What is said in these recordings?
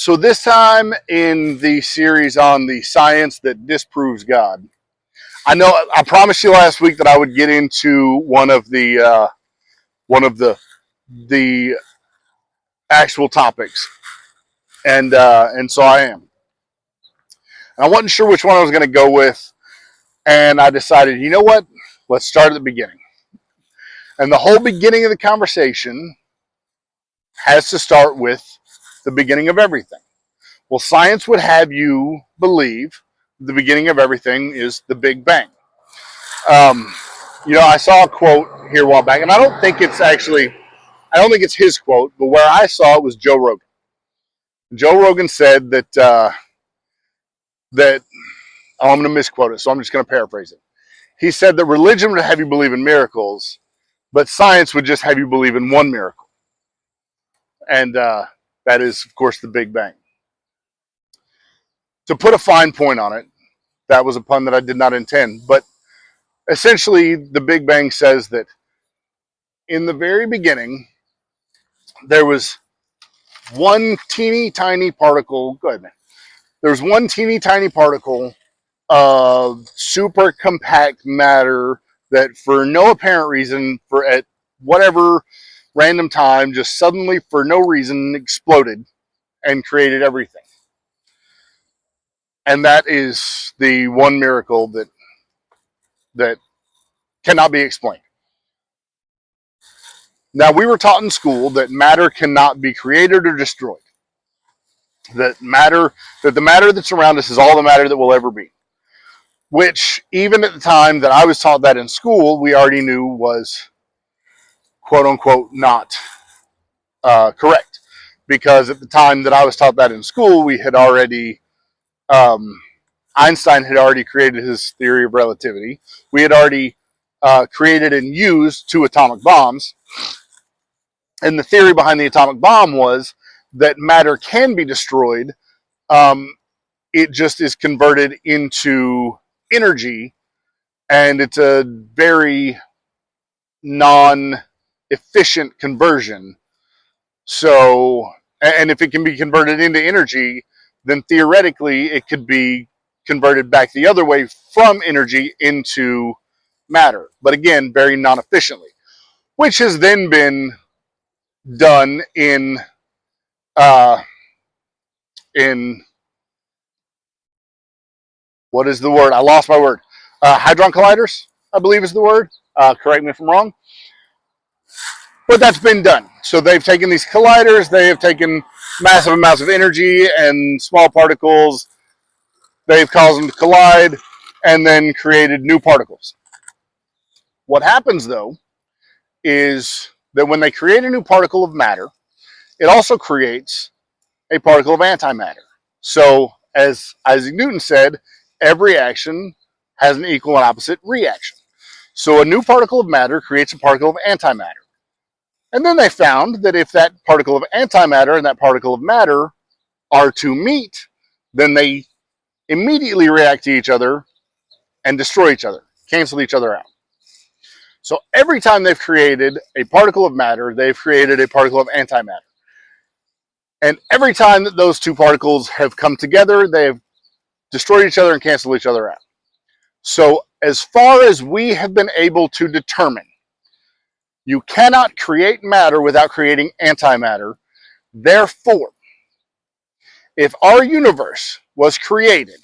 So this time in the series on the science that disproves God, I promised you last week that I would get into one of the actual topics, and so I am. And I wasn't sure which one I was going to go with, and I decided, you know what? Let's start at the beginning. And the whole beginning of the conversation has to start with the beginning of everything. Well, science would have you believe the beginning of everything is the Big Bang. Um, I saw a quote here a while back, and I don't think it's his quote, but where I saw it was Joe Rogan. Joe Rogan said that I'm going to misquote it, so I'm just going to paraphrase it. He said that religion would have you believe in miracles, but science would just have you believe in one miracle, and that is, of course, the Big Bang. To put a fine point on it, that was a pun that I did not intend, but essentially, the Big Bang says that in the very beginning, there was one teeny tiny particle. Go ahead, man. There was one teeny tiny particle of super compact matter that, for no apparent reason, for at whatever random time, just suddenly, for no reason, exploded and created everything. And that is the one miracle that cannot be explained. Now, we were taught in school that matter cannot be created or destroyed. That the matter that's around us is all the matter that will ever be. Which, even at the time that I was taught that in school, we already knew was quote unquote not correct. Because at the time that I was taught that in school, we had already Einstein had already created his theory of relativity. We had already created and used 2 atomic bombs. And the theory behind the atomic bomb was that matter can be destroyed. It just is converted into energy, and it's a very non-efficient conversion. So, and if it can be converted into energy, then theoretically it could be converted back the other way from energy into matter. But again, very non-efficiently, which has then been done uh, in what is the word? I lost my word. Hadron colliders, I believe is the word. Correct me if I'm wrong. But that's been done. So they've taken these colliders, they have taken massive amounts of energy and small particles, they've caused them to collide, and then created new particles. What happens, though, is that when they create a new particle of matter, it also creates a particle of antimatter. So, as Isaac Newton said, every action has an equal and opposite reaction. So a new particle of matter creates a particle of antimatter. And then they found that if that particle of antimatter and that particle of matter are to meet, then they immediately react to each other and destroy each other, cancel each other out. So every time they've created a particle of matter, they've created a particle of antimatter. And every time that those 2 particles have come together, they have destroyed each other and canceled each other out. So as far as we have been able to determine, you cannot create matter without creating antimatter. Therefore, if our universe was created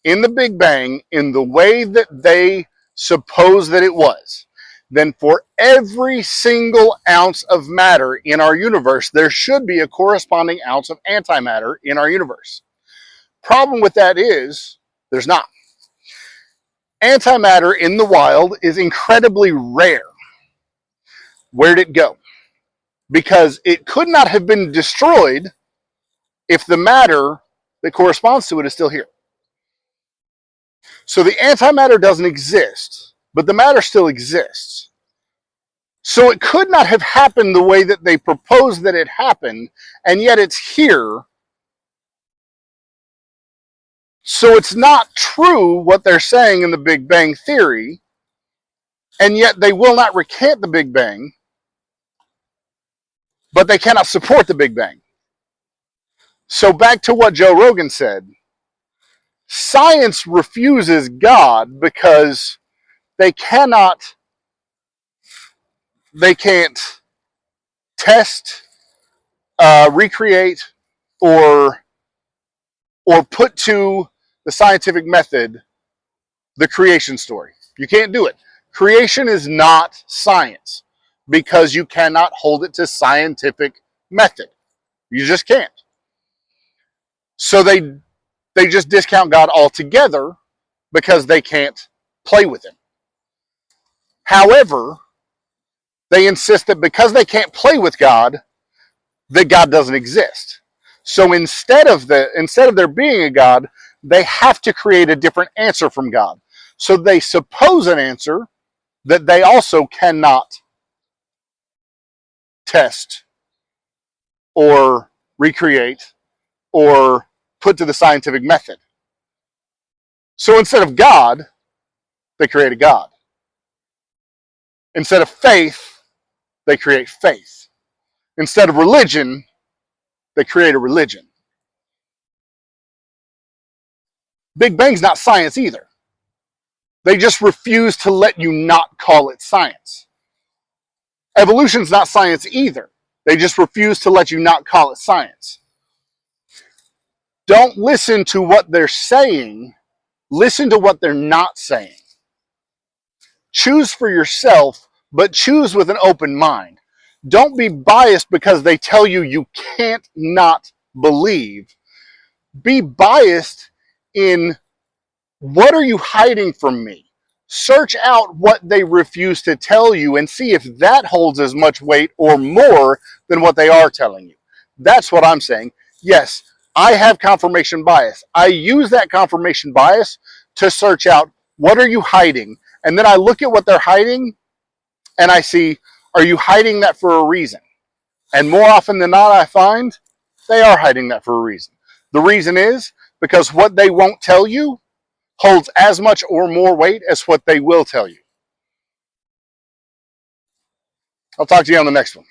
in the Big Bang in the way that they suppose that it was, then for every single ounce of matter in our universe, there should be a corresponding ounce of antimatter in our universe. Problem with that is, there's not. Antimatter in the wild is incredibly rare. Where'd it go? Because it could not have been destroyed if the matter that corresponds to it is still here. So the antimatter doesn't exist, but the matter still exists. So it could not have happened the way that they proposed that it happened, and yet it's here. So it's not true what they're saying in the Big Bang Theory, and yet they will not recant the Big Bang, but they cannot support the Big Bang. So back to what Joe Rogan said. Science refuses God because they can't test, recreate, or put to the scientific method the creation story. You can't do it. Creation is not science because you cannot hold it to scientific method. You just can't. So they just discount God altogether because they can't play with him. However, they insist that because they can't play with God, that God doesn't exist. So instead of there being a God, they have to create a different answer from God. So they suppose an answer that they also cannot test or recreate or put to the scientific method. So instead of God, they create a God. Instead of faith, they create faith. Instead of religion, they create a religion. Big Bang's not science either. They just refuse to let you not call it science. Evolution's not science either. They just refuse to let you not call it science. Don't listen to what they're saying. Listen to what they're not saying. Choose for yourself, but choose with an open mind. Don't be biased because they tell you you can't not believe. Be biased in what are you hiding from me? Search out what they refuse to tell you and see if that holds as much weight or more than what they are telling you. That's what I'm saying. Yes, I have confirmation bias. I use that confirmation bias to search out what are you hiding? And then I look at what they're hiding and I see, are you hiding that for a reason? And more often than not, I find they are hiding that for a reason. The reason is because what they won't tell you holds as much or more weight as what they will tell you. I'll talk to you on the next one.